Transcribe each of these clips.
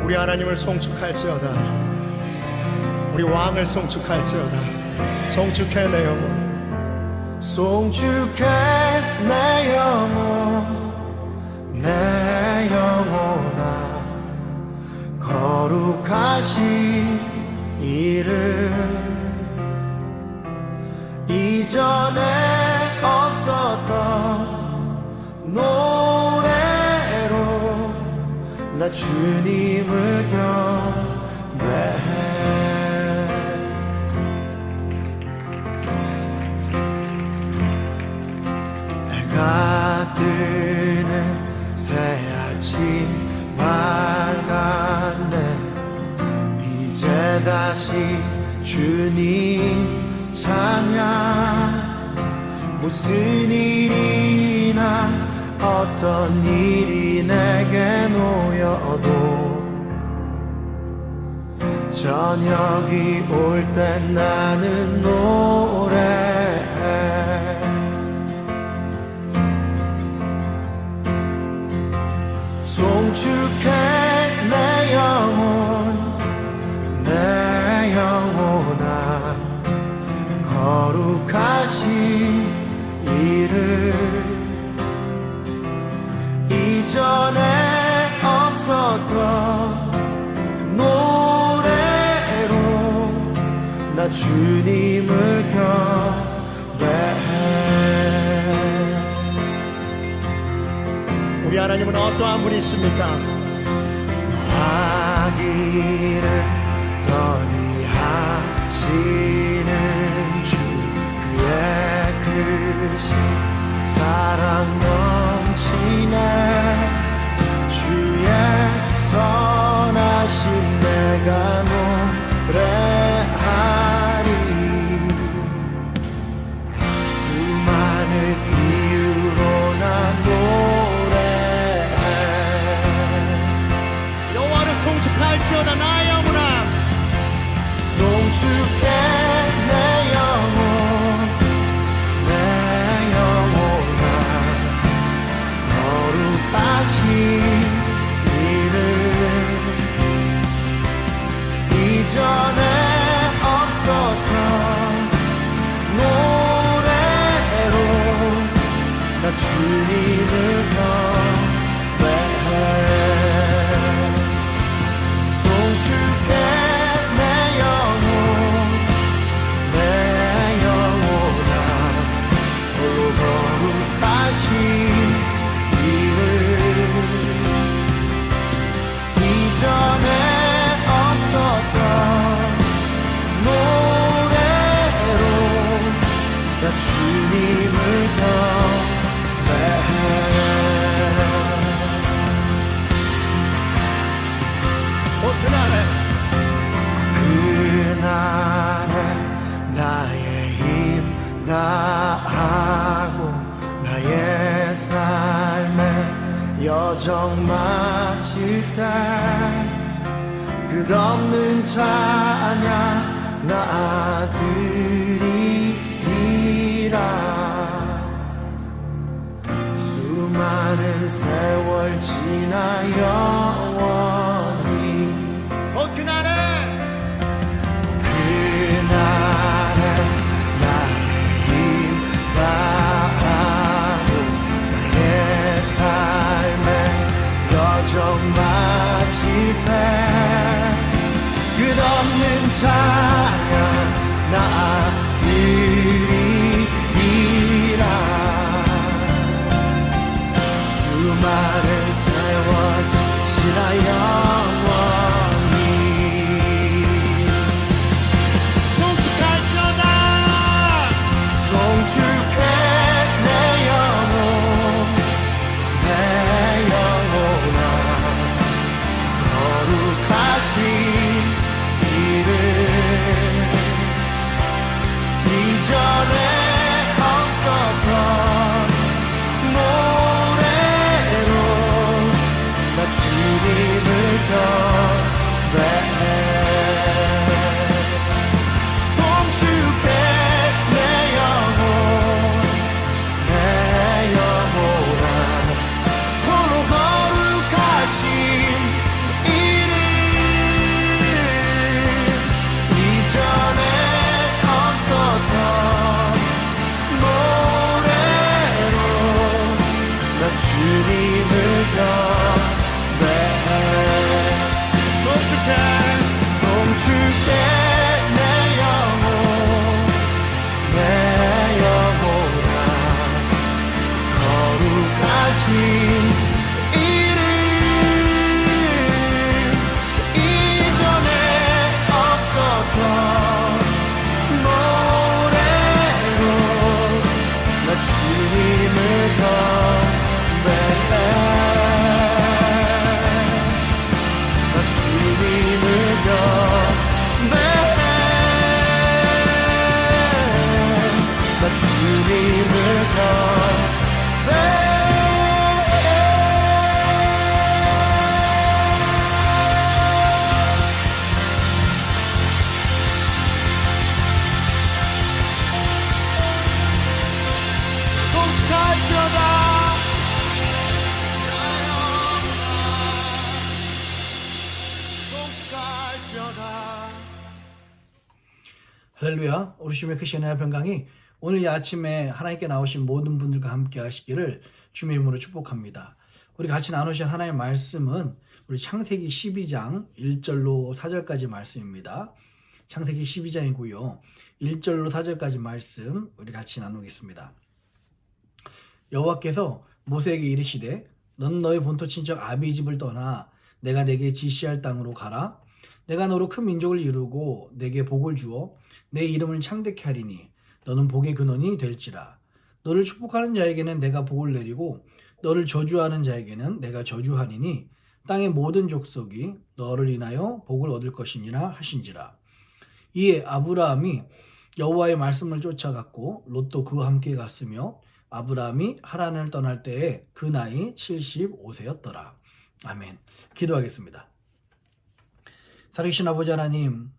우리 하나님을 송축할지어다. 우리 왕을 송축할지어다. 송축해 내 영혼, 송축해 내 영혼, 내 영혼아. 거룩하신 이름, 이전에 없었던 노래로 나 주님을 경배해. 해가 뜨는 새아침 밝았네. 이제 다시 주님 찬양. 무슨 일이나 어떤 일이 내게 놓여도 저녁이 올 땐 나는 노래해. 송축해 내 영혼, 내 영혼아. 거룩하신 이름, 이전에 없었던 노래로 나 주님을 경배해. 우리 하나님은 어떠한 분이십니까? 하기를 더디하시는 주, 그의 크신 사랑 넘치네. 주의 선하심 내가 노래하리. 수많은 이유로 난 노래해. 여호와를 송축할지어다 나의 영혼아. 송축해 내 영혼, 내 영혼아. 거룩하신 이름, 이전에 없었던 노래로 나 주님을 경배해. 송축해 내 영혼, 내 영혼아. 거룩하신 이름, 이전에 없었던 노래로 나 주님을 경배해. 그날에 그날에 나의 힘 다하고 나의 삶의 여정 마칠 때 끝없는 찬양 나 드리리라. 수많은 세월 지나 영원히 그날에 나의 힘 다하고 나의 삶의 여정 마칠 때 끝없는 찬양 나 드리리라. 수많은 세월 지나 영원히 송축해 내 영혼, 내 영혼아. 거룩하신 이름, 주님을 경배해 송축해 내 영혼아 거룩하신 이름 이전에 없었던 노래로 나 주님을 경배해 나 주님을 경배해 나 주님을 경배해 송축할지어다 송축할지어다. 할렐루야. 우리심의 크리스천의 평강이 오늘 이 아침에 하나님께 나오신 모든 분들과 함께 하시기를 주의 이름으로 축복합니다. 우리 같이 나누신 하나님의 말씀은 우리 창세기 12장 1절로 4절까지 말씀입니다. 창세기 12장이고요. 1절로 4절까지 말씀 우리 같이 나누겠습니다. 여호와께서 모세에게 이르시되 너는 너의 본토 친척 아비 집을 떠나 내가 내게 지시할 땅으로 가라. 내가 너로 큰 민족을 이루고 내게 복을 주어 내 이름을 창대케 하리니 너는 복의 근원이 될지라. 너를 축복하는 자에게는 내가 복을 내리고 너를 저주하는 자에게는 내가 저주하니니 땅의 모든 족속이 너를 인하여 복을 얻을 것이니라 하신지라. 이에 아브라함이 여호와의 말씀을 쫓아갔고 롯도 그와 함께 갔으며 아브라함이 하란을 떠날 때에 그 나이 75세였더라. 아멘. 기도하겠습니다. 살아계신 아버지 하나님,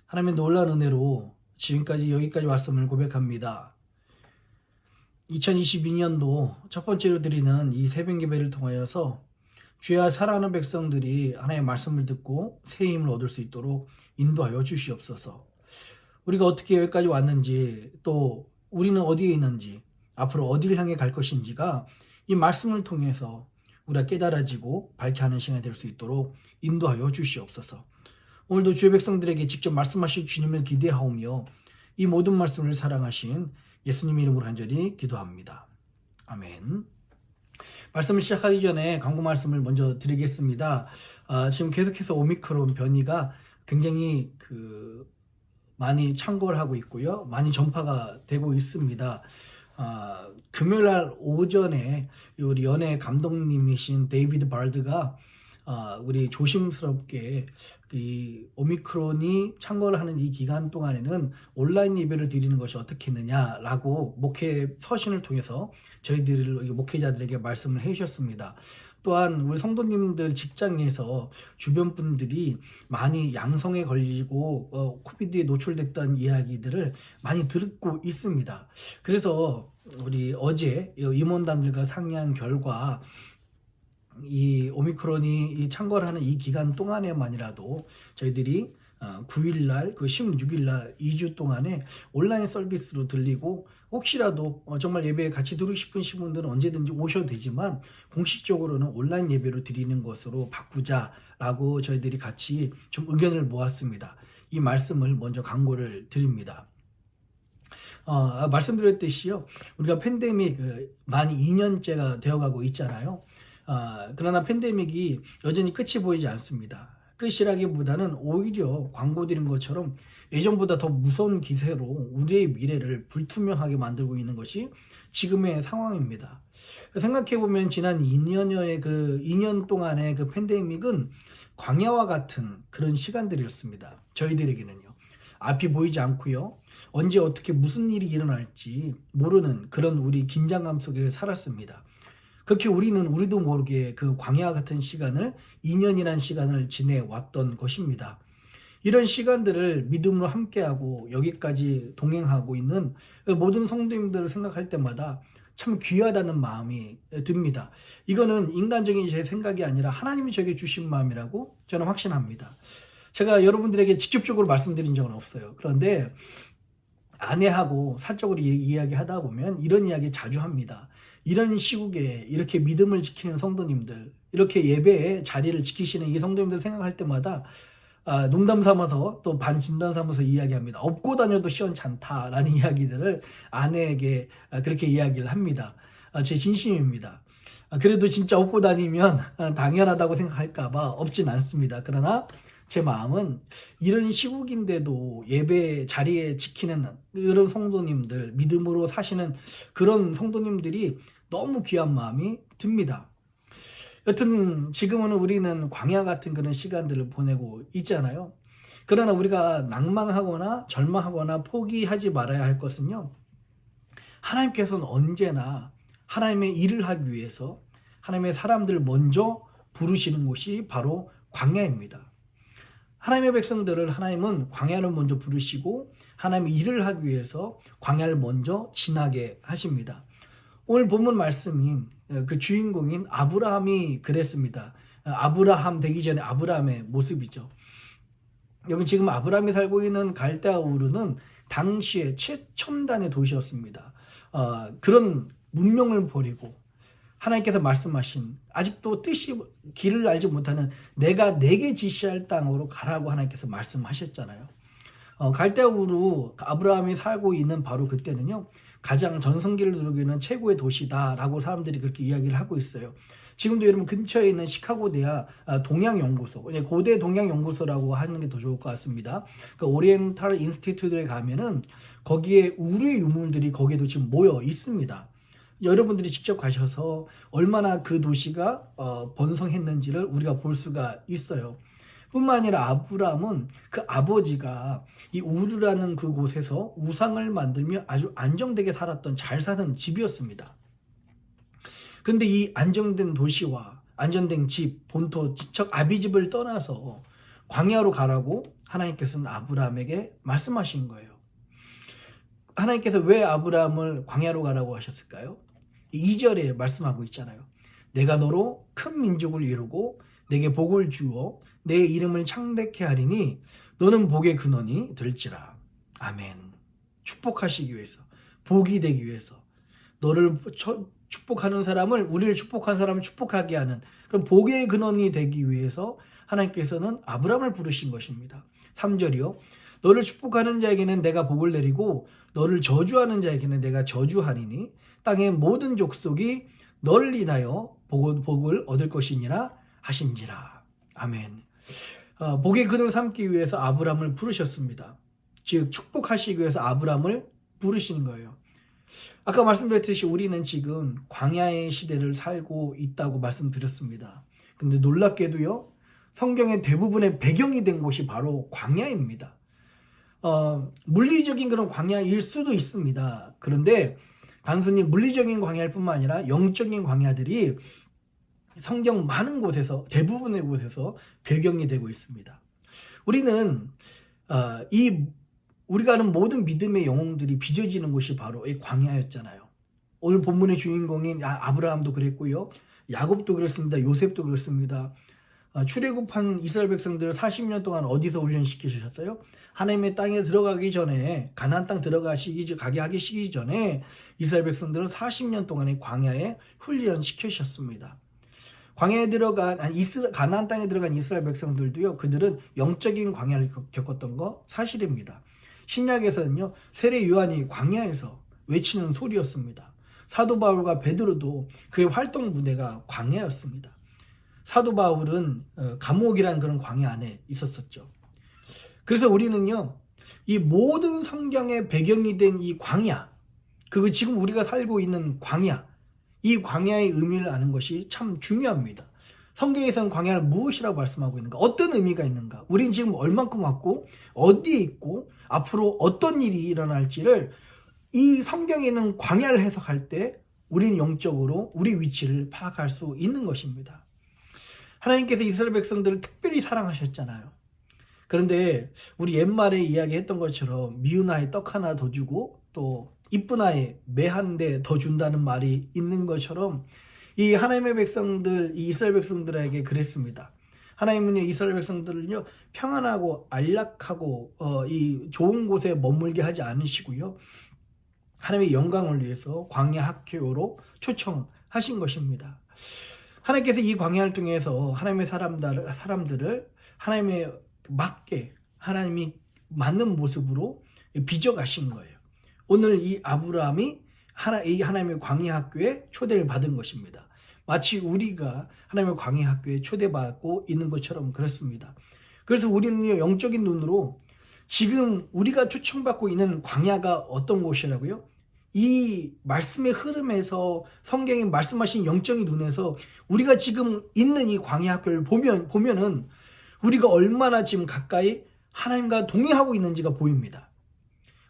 하나님의 놀라운 은혜로 지금까지 여기까지 왔음을 고백합니다. 2022년도 첫 번째로 드리는 이 새벽 예배를 통하여서 주야 사랑하는 백성들이 하나님의 말씀을 듣고 새 힘을 얻을 수 있도록 인도하여 주시옵소서. 우리가 어떻게 여기까지 왔는지, 또 우리는 어디에 있는지, 앞으로 어디를 향해 갈 것인지가 이 말씀을 통해서 우리가 깨달아지고 밝게 하는 시간이 될 수 있도록 인도하여 주시옵소서. 오늘도 주의 백성들에게 직접 말씀하실 주님을 기대하오며 이 모든 말씀을 사랑하신 예수님 이름으로 간절히 기도합니다. 아멘. 말씀을 시작하기 전에 광고 말씀을 먼저 드리겠습니다. 지금 계속해서 오미크론 변이가 굉장히 많이 창궐 하고 있고요. 많이 전파가 되고 있습니다. 금요일날 오전에 우리 연예 감독님이신 데이비드 발드가 우리 조심스럽게 이 오미크론이 창궐하는 이 기간 동안에는 온라인 예배를 드리는 것이 어떻겠느냐라고 목회 서신을 통해서 저희들 목회자들에게 말씀을 해주셨습니다. 또한 우리 성도님들 직장에서 주변 분들이 많이 양성에 걸리고 코비드에 노출됐던 이야기들을 많이 듣고 있습니다. 그래서 우리 어제 임원단들과 상의한 결과 이 오미크론이 창궐하는 이 기간 동안에만이라도 저희들이 9일날, 16일날 2주 동안에 온라인 서비스로 들리고 혹시라도 정말 예배에 같이 들으고 싶으신 분들은 언제든지 오셔도 되지만 공식적으로는 온라인 예배로 드리는 것으로 바꾸자라고 저희들이 같이 좀 의견을 모았습니다. 이 말씀을 먼저 강구를 드립니다. 말씀드렸듯이요, 우리가 팬데믹 만 2년째가 되어가고 있잖아요. 그러나 팬데믹이 여전히 끝이 보이지 않습니다. 끝이라기보다는 오히려 광고 드린 것처럼 예전보다 더 무서운 기세로 우리의 미래를 불투명하게 만들고 있는 것이 지금의 상황입니다. 생각해보면 지난 2년여의 2년 동안의 그 팬데믹은 광야와 같은 그런 시간들이었습니다. 저희들에게는요. 앞이 보이지 않고요. 언제 어떻게 무슨 일이 일어날지 모르는 그런 우리 긴장감 속에 살았습니다. 그렇게 우리도 모르게 그 광야 같은 시간을 2년이라는 시간을 지내왔던 것입니다. 이런 시간들을 믿음으로 함께하고 여기까지 동행하고 있는 모든 성도님들을 생각할 때마다 참 귀하다는 마음이 듭니다. 이거는 인간적인 제 생각이 아니라 하나님이 저에게 주신 마음이라고 저는 확신합니다. 제가 여러분들에게 직접적으로 말씀드린 적은 없어요. 그런데 아내하고 사적으로 이야기하다 보면 이런 이야기 자주 합니다. 이런 시국에 이렇게 믿음을 지키는 성도님들, 이렇게 예배에 자리를 지키시는 이 성도님들 생각할 때마다 농담 삼아서 또 반진담 삼아서 이야기합니다. 업고 다녀도 시원찮다라는 이야기들을 아내에게 그렇게 이야기를 합니다. 제 진심입니다. 그래도 진짜 업고 다니면 당연하다고 생각할까봐 없진 않습니다. 그러나 제 마음은 이런 시국인데도 예배 자리에 지키는 그런 성도님들, 믿음으로 사시는 그런 성도님들이 너무 귀한 마음이 듭니다. 여튼 지금은 우리는 광야 같은 그런 시간들을 보내고 있잖아요. 그러나 우리가 낭망하거나 절망하거나 포기하지 말아야 할 것은요, 하나님께서는 언제나 하나님의 일을 하기 위해서 하나님의 사람들을 먼저 부르시는 곳이 바로 광야입니다. 하나님의 백성들을 하나님은 광야를 먼저 부르시고 하나님의 일을 하기 위해서 광야를 먼저 지나게 하십니다. 오늘 본문 말씀인 그 주인공인 아브라함이 그랬습니다. 아브라함 되기 전에 아브라함의 모습이죠. 여러분, 지금 아브라함이 살고 있는 갈대아 우르는 당시의 최첨단의 도시였습니다. 그런 문명을 버리고 하나님께서 말씀하신, 아직도 뜻이 길을 알지 못하는 내가 내게 지시할 땅으로 가라고 하나님께서 말씀하셨잖아요. 갈대아 우르 아브라함이 살고 있는 바로 그때는요, 가장 전성기를 누리고 있는 최고의 도시다라고 사람들이 그렇게 이야기를 하고 있어요. 지금도 여러분 근처에 있는 시카고 대학 동양연구소, 고대 동양연구소라고 하는 게 더 좋을 것 같습니다. 그 오리엔탈 인스티튜트에 가면은 거기에 우르의 유물들이 거기에도 지금 모여 있습니다. 여러분들이 직접 가셔서 얼마나 그 도시가 번성했는지를 우리가 볼 수가 있어요. 뿐만 아니라 아브라함은 그 아버지가 이 우르라는 그곳에서 우상을 만들며 아주 안정되게 살았던, 잘 사는 집이었습니다. 근데 이 안정된 도시와 안정된 집, 본토, 지척 아비집을 떠나서 광야로 가라고 하나님께서는 아브라함에게 말씀하신 거예요. 하나님께서 왜 아브라함을 광야로 가라고 하셨을까요? 2절에 말씀하고 있잖아요. 내가 너로 큰 민족을 이루고 내게 복을 주어 내 이름을 창대케 하리니 너는 복의 근원이 될지라. 아멘. 축복하시기 위해서, 복이 되기 위해서, 너를 축복하는 사람을, 우리를 축복한 사람을 축복하게 하는 그런 복의 근원이 되기 위해서 하나님께서는 아브라함을 부르신 것입니다. 3절이요. 너를 축복하는 자에게는 내가 복을 내리고 너를 저주하는 자에게는 내가 저주하리니 땅의 모든 족속이 너를 인하여 복을 얻을 것이니라 하신지라. 아멘. 복의 근원을 삼기 위해서 아브라함을 부르셨습니다. 즉 축복하시기 위해서 아브라함을 부르시는 거예요. 아까 말씀드렸듯이 우리는 지금 광야의 시대를 살고 있다고 말씀드렸습니다. 근데 놀랍게도요, 성경의 대부분의 배경이 된 곳이 바로 광야입니다. 물리적인 그런 광야일 수도 있습니다. 그런데 단순히 물리적인 광야일 뿐만 아니라 영적인 광야들이 성경 많은 곳에서, 대부분의 곳에서 배경이 되고 있습니다. 우리는 우리가 아는 모든 믿음의 영웅들이 빚어지는 곳이 바로 이 광야였잖아요. 오늘 본문의 주인공인 아브라함도 그랬고요, 야곱도 그랬습니다. 요셉도 그렇습니다. 출애굽한 이스라엘 백성들을 40년 동안 어디서 훈련시키셨어요? 하나님의 땅에 들어가기 전에, 가나안 땅 가게 하시기 전에 이스라엘 백성들은 40년 동안의 광야에 훈련시키셨습니다. 광야에 들어간 가나안 땅에 들어간 이스라엘 백성들도요, 그들은 영적인 광야를 겪었던 거 사실입니다. 신약에서는요, 세례 요한이 광야에서 외치는 소리였습니다. 사도 바울과 베드로도 그의 활동 무대가 광야였습니다. 사도 바울은 감옥이라는 그런 광야 안에 있었었죠. 그래서 우리는요, 이 모든 성경의 배경이 된 이 광야, 그리고 지금 우리가 살고 있는 광야, 이 광야의 의미를 아는 것이 참 중요합니다. 성경에서는 광야를 무엇이라고 말씀하고 있는가? 어떤 의미가 있는가? 우린 지금 얼만큼 왔고 어디에 있고 앞으로 어떤 일이 일어날지를 이 성경에 있는 광야를 해석할 때 우리는 영적으로 우리 위치를 파악할 수 있는 것입니다. 하나님께서 이스라엘 백성들을 특별히 사랑하셨잖아요. 그런데 우리 옛말에 이야기했던 것처럼 미운 아이 떡 하나 더 주고 또 이쁜 아이 매 한 대 더 준다는 말이 있는 것처럼 이 하나님의 백성들, 이 이스라엘 백성들에게 그랬습니다. 하나님은요, 이스라엘 백성들을요, 평안하고 안락하고 이 좋은 곳에 머물게 하지 않으시고요, 하나님의 영광을 위해서 광야 학교로 초청하신 것입니다. 하나님께서 이 광야를 통해서 하나님의 사람들을 하나님의 맞게, 하나님이 맞는 모습으로 빚어가신 거예요. 오늘 이 아브라함이 이 하나님의 광야 학교에 초대를 받은 것입니다. 마치 우리가 하나님의 광야 학교에 초대받고 있는 것처럼 그렇습니다. 그래서 우리는 영적인 눈으로 지금 우리가 초청받고 있는 광야가 어떤 곳이라고요? 이 말씀의 흐름에서 성경이 말씀하신 영적인 눈에서 우리가 지금 있는 이 광야 학교를 보면은 우리가 얼마나 지금 가까이 하나님과 동행하고 있는지가 보입니다.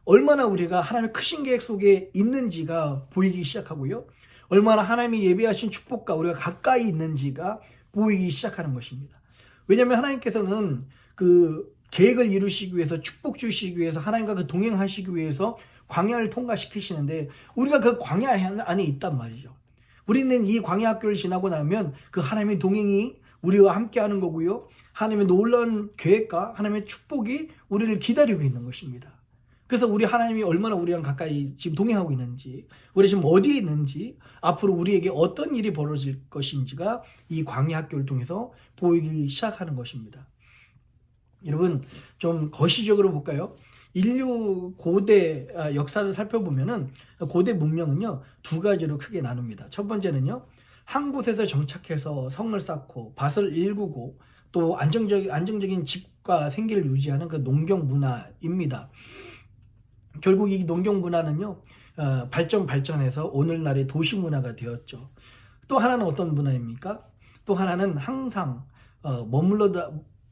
얼마나 우리가 하나님의 크신 계획 속에 있는지가 보이기 시작하고요. 얼마나 하나님이 예비하신 축복과 우리가 가까이 있는지가 보이기 시작하는 것입니다. 왜냐하면 하나님께서는 그 계획을 이루시기 위해서, 축복 주시기 위해서, 하나님과 그 동행하시기 위해서 광야를 통과시키시는데 우리가 그 광야 안에 있단 말이죠. 우리는 이 광야 학교를 지나고 나면 그 하나님의 동행이 우리와 함께 하는 거고요. 하나님의 놀라운 계획과 하나님의 축복이 우리를 기다리고 있는 것입니다. 그래서 우리 하나님이 얼마나 우리랑 가까이 지금 동행하고 있는지, 우리 지금 어디에 있는지, 앞으로 우리에게 어떤 일이 벌어질 것인지가 이 광야 학교를 통해서 보이기 시작하는 것입니다. 여러분, 좀 거시적으로 볼까요? 인류 고대 역사를 살펴보면은 고대 문명은요, 두 가지로 크게 나눕니다. 첫 번째는요, 한 곳에서 정착해서 성을 쌓고 밭을 일구고 또 안정적인 집과 생계를 유지하는 그 농경 문화입니다. 결국 이 농경 문화는요, 발전해서 오늘날의 도시 문화가 되었죠. 또 하나는 어떤 문화입니까? 또 하나는 항상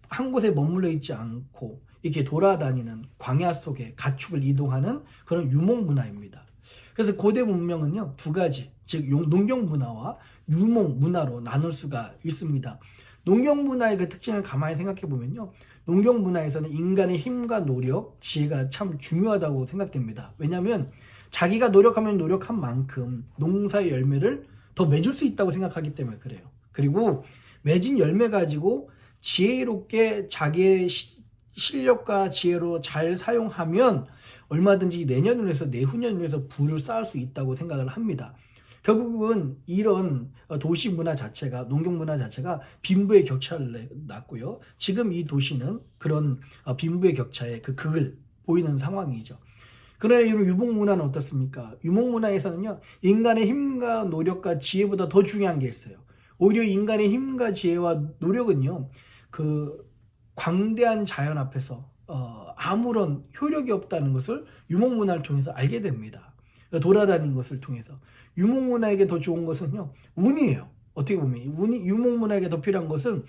한 곳에 머물러 있지 않고 이렇게 돌아다니는 광야 속에 가축을 이동하는 그런 유목 문화입니다. 그래서 고대 문명은요, 두 가지, 즉 농경 문화와 유목 문화로 나눌 수가 있습니다. 농경 문화의 그 특징을 가만히 생각해 보면요, 농경 문화에서는 인간의 힘과 노력, 지혜가 참 중요하다고 생각됩니다. 왜냐하면 자기가 노력하면 노력한 만큼 농사의 열매를 더 맺을 수 있다고 생각하기 때문에 그래요. 그리고 맺은 열매 가지고 지혜롭게 자기의 실력과 지혜로 잘 사용하면 얼마든지 내년을 위해서 내후년을 위해서 부를 쌓을 수 있다고 생각을 합니다. 결국은 이런 도시 문화 자체가, 농경 문화 자체가 빈부의 격차를 낳고요. 지금 이 도시는 그런 빈부의 격차의 그 극을 보이는 상황이죠. 그러나 이런 유목 문화는 어떻습니까? 유목 문화에서는요, 인간의 힘과 노력과 지혜보다 더 중요한 게 있어요. 오히려 인간의 힘과 지혜와 노력은요, 그 광대한 자연 앞에서 아무런 효력이 없다는 것을 유목 문화를 통해서 알게 됩니다. 돌아다니는 것을 통해서. 유목 문화에게 더 좋은 것은요, 운이에요. 어떻게 보면 유목 문화에게 더 필요한 것은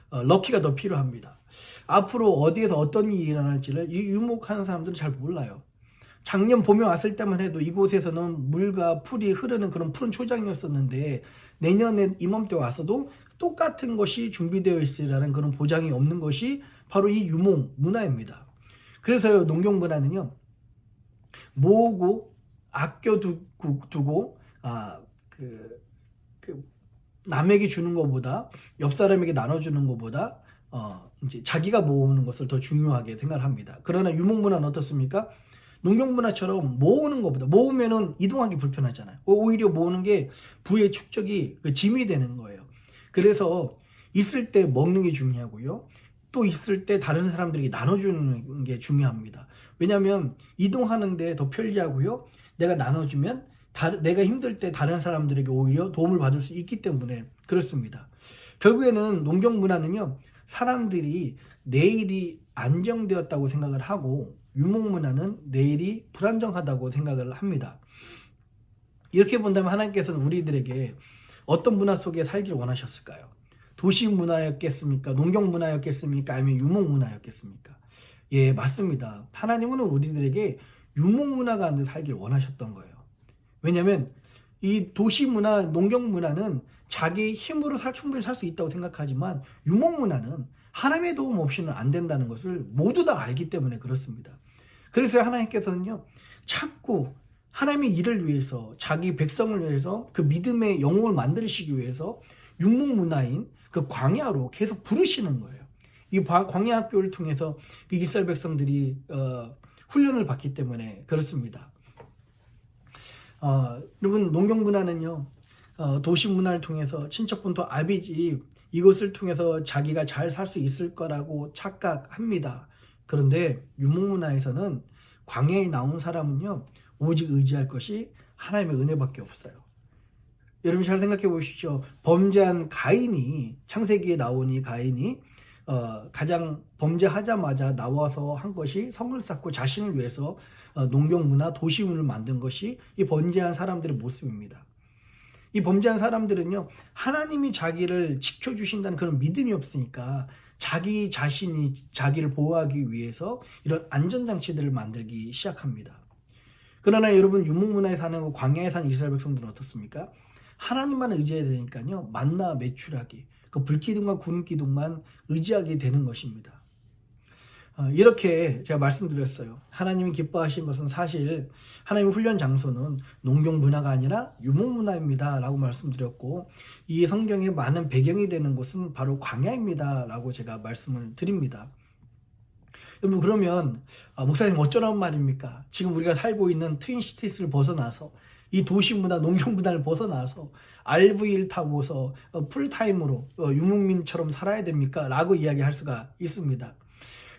럭키가 더 필요합니다. 앞으로 어디에서 어떤 일이 일어날지를 이 유목하는 사람들은 잘 몰라요. 작년 봄에 왔을 때만 해도 이곳에서는 물과 풀이 흐르는 그런 푸른 초장이었었는데 내년에 이맘때 왔어도 똑같은 것이 준비되어 있으리라는 그런 보장이 없는 것이 바로 이 유목 문화입니다. 그래서 농경 문화는요, 모으고 아껴두고 남에게 주는 것보다, 옆 사람에게 나눠주는 것보다 이제 자기가 모으는 것을 더 중요하게 생각을 합니다. 그러나 유목 문화는 어떻습니까? 농경 문화처럼 모으는 것보다, 모으면은 이동하기 불편하잖아요. 오히려 모으는 게 부의 축적이 짐이 되는 거예요. 그래서 있을 때 먹는 게 중요하고요, 또 있을 때 다른 사람들에게 나눠주는 게 중요합니다. 왜냐하면 이동하는데 더 편리하고요, 내가 나눠주면 내가 힘들 때 다른 사람들에게 오히려 도움을 받을 수 있기 때문에 그렇습니다. 결국에는 농경 문화는요, 사람들이 내일이 안정되었다고 생각을 하고, 유목 문화는 내일이 불안정하다고 생각을 합니다. 이렇게 본다면 하나님께서는 우리들에게 어떤 문화 속에 살기를 원하셨을까요? 도시 문화였겠습니까? 농경 문화였겠습니까? 아니면 유목 문화였겠습니까? 예, 맞습니다. 하나님은 우리들에게 유목 문화 가운데 살기를 원하셨던 거예요. 왜냐하면 이 도시 문화, 농경 문화는 자기 힘으로 충분히 살 수 있다고 생각하지만 유목 문화는 하나님의 도움 없이는 안 된다는 것을 모두 다 알기 때문에 그렇습니다. 그래서 하나님께서는요, 자꾸 하나님의 일을 위해서, 자기 백성을 위해서, 그 믿음의 영웅을 만드시기 위해서 유목 문화인 그 광야로 계속 부르시는 거예요. 이 광야 학교를 통해서 이스라엘 백성들이 훈련을 받기 때문에 그렇습니다. 여러분, 농경 문화는요, 도시 문화를 통해서 친척분토 아비집 이것을 통해서 자기가 잘 살 수 있을 거라고 착각합니다. 그런데 유목 문화에서는 광야에 나온 사람은요, 오직 의지할 것이 하나님의 은혜밖에 없어요. 여러분 잘 생각해 보십시오. 범죄한 가인이, 창세기에 나오니 가인이 가장 범죄하자마자 나와서 한 것이 성을 쌓고 자신을 위해서 농경 문화, 도시문을 만든 것이 이 범죄한 사람들의 모습입니다. 이 범죄한 사람들은요, 하나님이 자기를 지켜주신다는 그런 믿음이 없으니까 자기 자신이 자기를 보호하기 위해서 이런 안전장치들을 만들기 시작합니다. 그러나 여러분, 유목문화에 사는 광야에 사는 이스라엘 백성들은 어떻습니까? 하나님만 의지해야 되니까요, 만나 매출하기, 그 불기둥과 구름기둥만 의지하게 되는 것입니다. 이렇게 제가 말씀드렸어요. 하나님이 기뻐하신 것은 사실 하나님의 훈련 장소는 농경 문화가 아니라 유목 문화입니다 라고 말씀드렸고, 이 성경의 많은 배경이 되는 곳은 바로 광야입니다 라고 제가 말씀을 드립니다. 여러분, 그러면 목사님 어쩌란 말입니까? 지금 우리가 살고 있는 트윈시티스를 벗어나서 이 도시문화, 농경문화를 벗어나서 RV를 타고서 풀타임으로 유목민처럼 살아야 됩니까? 라고 이야기할 수가 있습니다.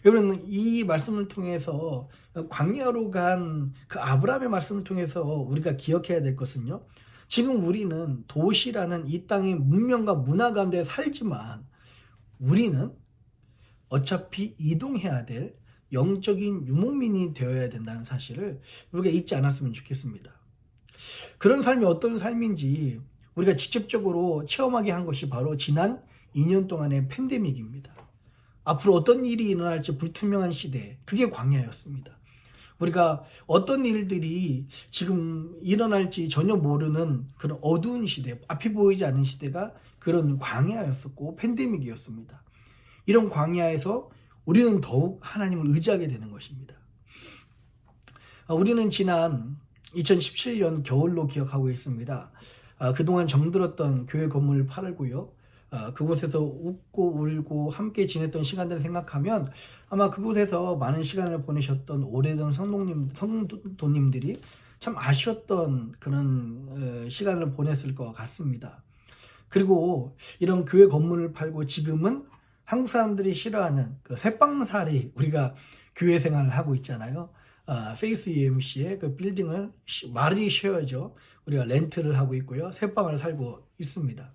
여러분, 이 말씀을 통해서 광야로 간 그 아브라함의 말씀을 통해서 우리가 기억해야 될 것은요, 지금 우리는 도시라는 이 땅의 문명과 문화 가운데 살지만 우리는 어차피 이동해야 될 영적인 유목민이 되어야 된다는 사실을 우리가 잊지 않았으면 좋겠습니다. 그런 삶이 어떤 삶인지 우리가 직접적으로 체험하게 한 것이 바로 지난 2년 동안의 팬데믹입니다. 앞으로 어떤 일이 일어날지 불투명한 시대, 그게 광야였습니다. 우리가 어떤 일들이 지금 일어날지 전혀 모르는 그런 어두운 시대, 앞이 보이지 않는 시대가 그런 광야였었고 팬데믹이었습니다. 이런 광야에서 우리는 더욱 하나님을 의지하게 되는 것입니다. 우리는 지난 2017년 겨울로 기억하고 있습니다. 그동안 정들었던 교회 건물을 팔고요, 그곳에서 웃고 울고 함께 지냈던 시간들을 생각하면 아마 그곳에서 많은 시간을 보내셨던 오래된 성도님들이 참 아쉬웠던 그런 시간을 보냈을 것 같습니다. 그리고 이런 교회 건물을 팔고 지금은 한국 사람들이 싫어하는 그 새빵살이 우리가 교회 생활을 하고 있잖아요. 페이스 UMC의 그 빌딩을 말이 쉬어야죠. 우리가 렌트를 하고 있고요, 새빵을 살고 있습니다.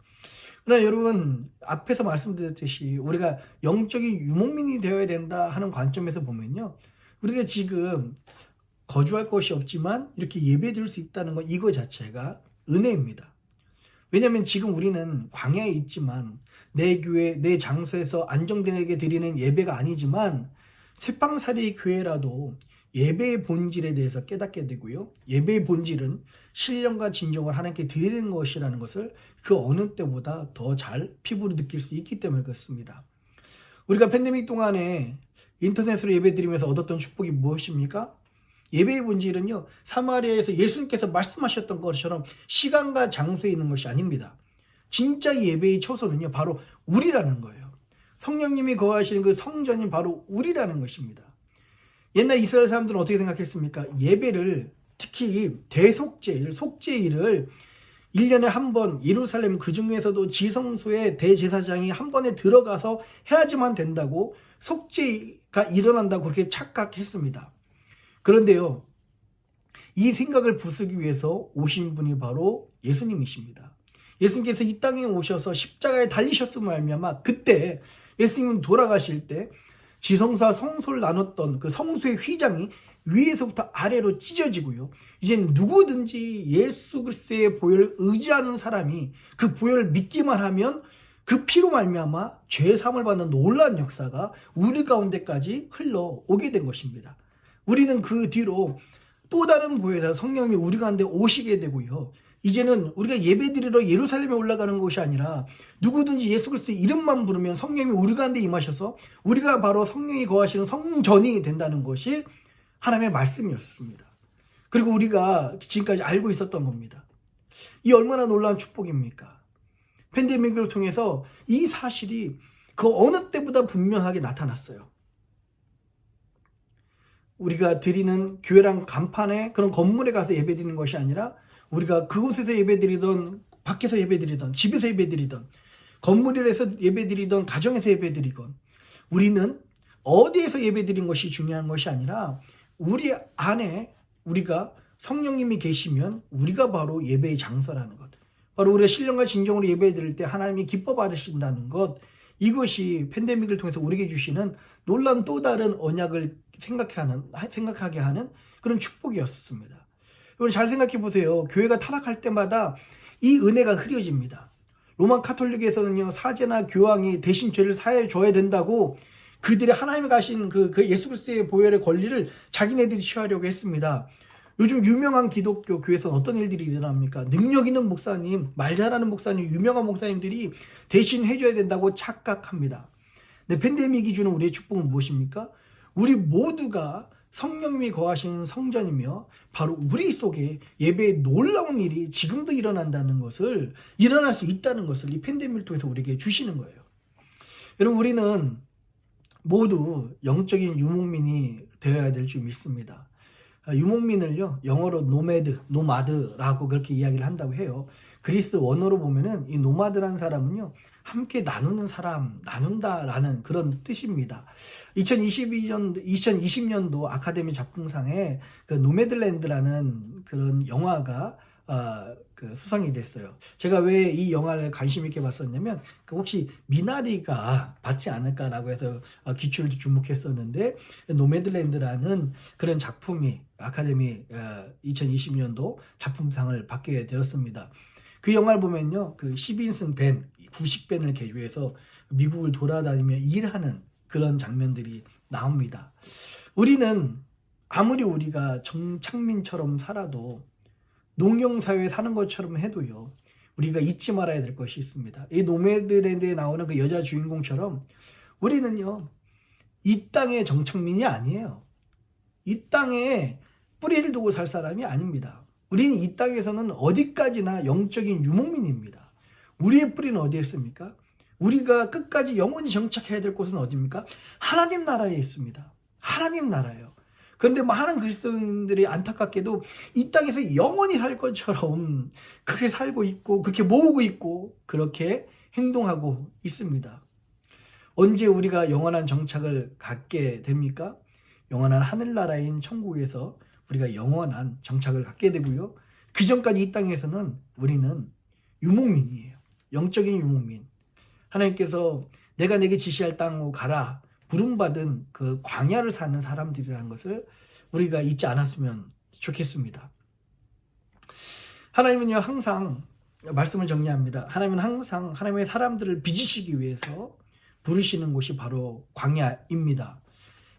그러나 여러분, 앞에서 말씀드렸듯이 우리가 영적인 유목민이 되어야 된다 하는 관점에서 보면요, 우리가 지금 거주할 곳이 없지만 이렇게 예배 드릴 수 있다는 것, 이거 자체가 은혜입니다. 왜냐하면 지금 우리는 광야에 있지만 내 교회, 내 장소에서 안정되게 드리는 예배가 아니지만 새빵살이 교회라도 예배의 본질에 대해서 깨닫게 되고요, 예배의 본질은 신령과 진정을 하나님께 드리는 것이라는 것을 그 어느 때보다 더 잘 피부로 느낄 수 있기 때문에 그렇습니다. 우리가 팬데믹 동안에 인터넷으로 예배 드리면서 얻었던 축복이 무엇입니까? 예배의 본질은요, 사마리아에서 예수님께서 말씀하셨던 것처럼 시간과 장소에 있는 것이 아닙니다. 진짜 예배의 초소는요, 바로 우리라는 거예요. 성령님이 거하시는 그 성전이 바로 우리라는 것입니다. 옛날 이스라엘 사람들은 어떻게 생각했습니까? 예배를, 특히 대속죄일, 속죄일을 1년에 한 번 예루살렘, 그 중에서도 지성소의 대제사장이 한 번에 들어가서 해야지만 된다고, 속죄가 일어난다고 그렇게 착각했습니다. 그런데요, 이 생각을 부수기 위해서 오신 분이 바로 예수님이십니다. 예수님께서 이 땅에 오셔서 십자가에 달리셨음을 말미암아 그때 예수님은 돌아가실 때 지성소와 성소를 나눴던 그 성소의 휘장이 위에서부터 아래로 찢어지고요, 이젠 누구든지 예수 그리스도의 보혈을 의지하는 사람이 그 보혈을 믿기만 하면 그 피로 말미암아 죄 사함을 받는 놀라운 역사가 우리 가운데까지 흘러오게 된 것입니다. 우리는 그 뒤로 또 다른 보혜사 성령님이 우리 가운데 오시게 되고요, 이제는 우리가 예배드리러 예루살렘에 올라가는 것이 아니라 누구든지 예수 그리스도의 이름만 부르면 성령님이 우리 가운데 임하셔서 우리가 바로 성령이 거하시는 성전이 된다는 것이 하나님의 말씀이었습니다. 그리고 우리가 지금까지 알고 있었던 겁니다. 이 얼마나 놀라운 축복입니까? 팬데믹을 통해서 이 사실이 그 어느 때보다 분명하게 나타났어요. 우리가 드리는 교회랑 간판에 그런 건물에 가서 예배드리는 것이 아니라 우리가 그곳에서 예배드리던, 밖에서 예배드리던, 집에서 예배드리던, 건물에서 예배드리던, 가정에서 예배드리건, 우리는 어디에서 예배드린 것이 중요한 것이 아니라 우리 안에 우리가 성령님이 계시면 우리가 바로 예배의 장소라는 것, 바로 우리가 신령과 진정으로 예배드릴 때 하나님이 기뻐 받으신다는 것, 이것이 팬데믹을 통해서 우리에게 주시는 놀라운 또 다른 언약을 생각하게 하는 그런 축복이었습니다. 여러분 잘 생각해 보세요. 교회가 타락할 때마다 이 은혜가 흐려집니다. 로마 카톨릭에서는요, 사제나 교황이 대신 죄를 사해 줘야 된다고 그들의 하나님이 가신 그 예수 그리스도의 보혈의 권리를 자기네들이 취하려고 했습니다. 요즘 유명한 기독교 교회에서는 어떤 일들이 일어납니까? 능력 있는 목사님, 말 잘하는 목사님, 유명한 목사님들이 대신 해줘야 된다고 착각합니다. 근데 팬데믹이 주는 우리의 축복은 무엇입니까? 우리 모두가 성령님이 거하시는 성전이며 바로 우리 속에 예배의 놀라운 일이 지금도 일어날 수 있다는 것을 이 팬데믹을 통해서 우리에게 주시는 거예요. 여러분 우리는 모두 영적인 유목민이 되어야 될 줄 믿습니다. 유목민을요, 영어로 노마드라고 그렇게 이야기를 한다고 해요. 그리스 원어로 보면은 이 노마드라는 사람은요, 함께 나누는 사람, 나눈다라는 그런 뜻입니다. 2020년도 아카데미 작품상에 그 노매드랜드라는 그런 영화가 수상이 됐어요. 제가 왜 이 영화를 관심 있게 봤었냐면 혹시 미나리가 받지 않을까라고 해서 기초를 주목했었는데, 노매드랜드라는 그런 작품이 아카데미 2020년도 작품상을 받게 되었습니다. 그 영화를 보면요, 그 10인승 밴, 90밴을 개조해서 미국을 돌아다니며 일하는 그런 장면들이 나옵니다. 우리는 아무리 우리가 정착민처럼 살아도, 농경사회에 사는 것처럼 해도요, 우리가 잊지 말아야 될 것이 있습니다. 이 노매드랜드에 나오는 그 여자 주인공처럼 우리는요, 이 땅의 정착민이 아니에요. 이 땅에 뿌리를 두고 살 사람이 아닙니다. 우리는 이 땅에서는 어디까지나 영적인 유목민입니다. 우리의 뿌리는 어디에 있습니까? 우리가 끝까지 영원히 정착해야 될 곳은 어디입니까? 하나님 나라에 있습니다. 하나님 나라예요. 그런데 많은 그리스도인들이 안타깝게도 이 땅에서 영원히 살 것처럼 그렇게 살고 있고, 그렇게 모으고 있고, 그렇게 행동하고 있습니다. 언제 우리가 영원한 정착을 갖게 됩니까? 영원한 하늘나라인 천국에서 우리가 영원한 정착을 갖게 되고요, 그 전까지 이 땅에서는 우리는 유목민이에요. 영적인 유목민. 하나님께서 내가 내게 지시할 땅으로 가라, 부름받은 그 광야를 사는 사람들이라는 것을 우리가 잊지 않았으면 좋겠습니다. 하나님은요, 항상 말씀을 정리합니다. 하나님은 항상 하나님의 사람들을 빚으시기 위해서 부르시는 곳이 바로 광야입니다.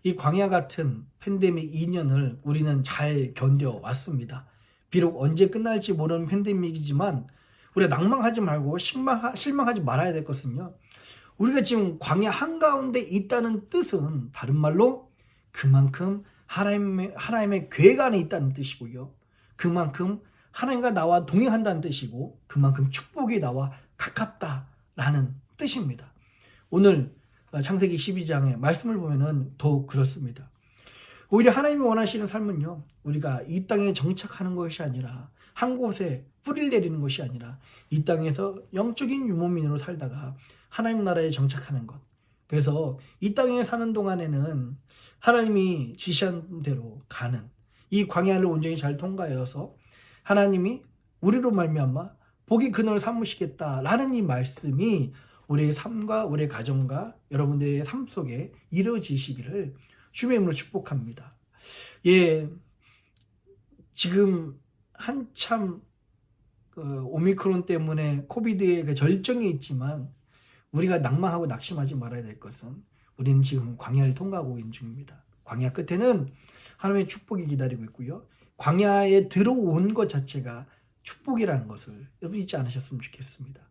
이 광야 같은 팬데믹 2년을 우리는 잘 견뎌왔습니다. 비록 언제 끝날지 모르는 팬데믹이지만 우리가 낭망하지 말고 실망하지 말아야 될 것은요, 우리가 지금 광야 한가운데 있다는 뜻은 다른 말로 그만큼 하나님의 계획 안에 있다는 뜻이고요, 그만큼 하나님과 나와 동행한다는 뜻이고, 그만큼 축복이 나와 가깝다라는 뜻입니다. 오늘 창세기 12장의 말씀을 보면은 더욱 그렇습니다. 오히려 하나님이 원하시는 삶은요, 우리가 이 땅에 정착하는 것이 아니라, 한 곳에 뿌리를 내리는 것이 아니라 이 땅에서 영적인 유목민으로 살다가 하나님 나라에 정착하는 것. 그래서 이 땅에 사는 동안에는 하나님이 지시한 대로 가는 이 광야를 온전히 잘 통과해서 하나님이 우리로 말미암아 복의 근원을 삼으시겠다라는 이 말씀이 우리의 삶과 우리의 가정과 여러분들의 삶 속에 이루어지시기를 주의 이름으로 축복합니다. 예, 지금 한참 오미크론 때문에 코비드의 그 절정에 있지만 우리가 낭만하고 낙심하지 말아야 될 것은 우리는 지금 광야를 통과하고 있는 중입니다. 광야 끝에는 하나님의 축복이 기다리고 있고요, 광야에 들어온 것 자체가 축복이라는 것을 여러분 잊지 않으셨으면 좋겠습니다.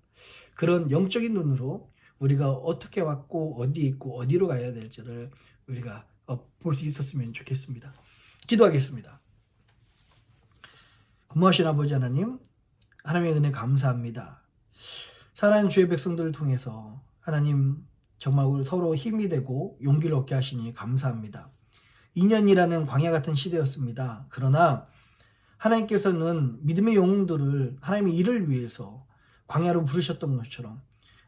그런 영적인 눈으로 우리가 어떻게 왔고 어디 있고 어디로 가야 될지를 우리가 볼 수 있었으면 좋겠습니다. 기도하겠습니다. 고마우신 아버지 하나님, 하나님의 은혜 감사합니다. 사랑하는 주의 백성들을 통해서 하나님 정말 우리 서로 힘이 되고 용기를 얻게 하시니 감사합니다. 2년이라는 광야 같은 시대였습니다. 그러나 하나님께서는 믿음의 영웅들을 하나님의 일을 위해서 광야로 부르셨던 것처럼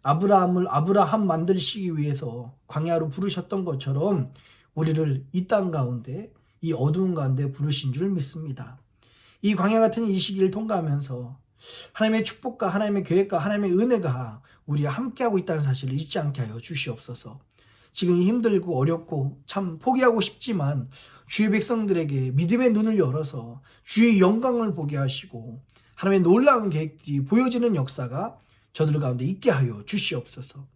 아브라함 만드시기 위해서 광야로 부르셨던 것처럼 우리를 이 땅 가운데 이 어두운 가운데 부르신 줄 믿습니다. 이 광야 같은 이 시기를 통과하면서 하나님의 축복과 하나님의 계획과 하나님의 은혜가 우리와 함께하고 있다는 사실을 잊지 않게 하여 주시옵소서. 지금 힘들고 어렵고 참 포기하고 싶지만 주의 백성들에게 믿음의 눈을 열어서 주의 영광을 보게 하시고 하나님의 놀라운 계획들이 보여지는 역사가 저들 가운데 있게 하여 주시옵소서.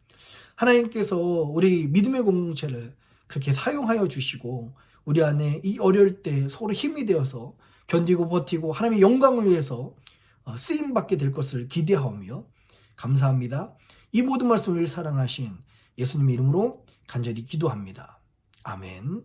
하나님께서 우리 믿음의 공동체를 그렇게 사용하여 주시고 우리 안에 이 어려울 때 서로 힘이 되어서 견디고 버티고 하나님의 영광을 위해서 쓰임받게 될 것을 기대하오며 감사합니다. 이 모든 말씀을 사랑하신 예수님의 이름으로 간절히 기도합니다. 아멘.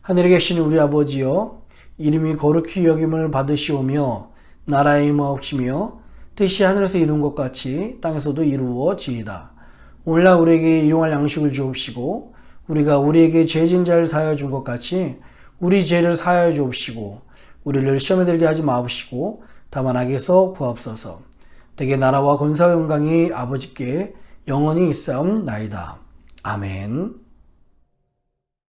하늘에 계신 우리 아버지여, 이름이 거룩히 여김을 받으시오며 나라의 임하옵시며 뜻이 하늘에서 이룬 것 같이 땅에서도 이루어지이다. 오늘날 우리에게 일용할 양식을 주옵시고 우리가 우리에게 죄진 자를 사하여 준 것 같이 우리 죄를 사하여 주옵시고 우리를 시험에 들게 하지 마옵시고 다만 악에서 구하옵소서. 대개 나라와 권세와 영광이 아버지께 영원히 있사옵나이다. 아멘.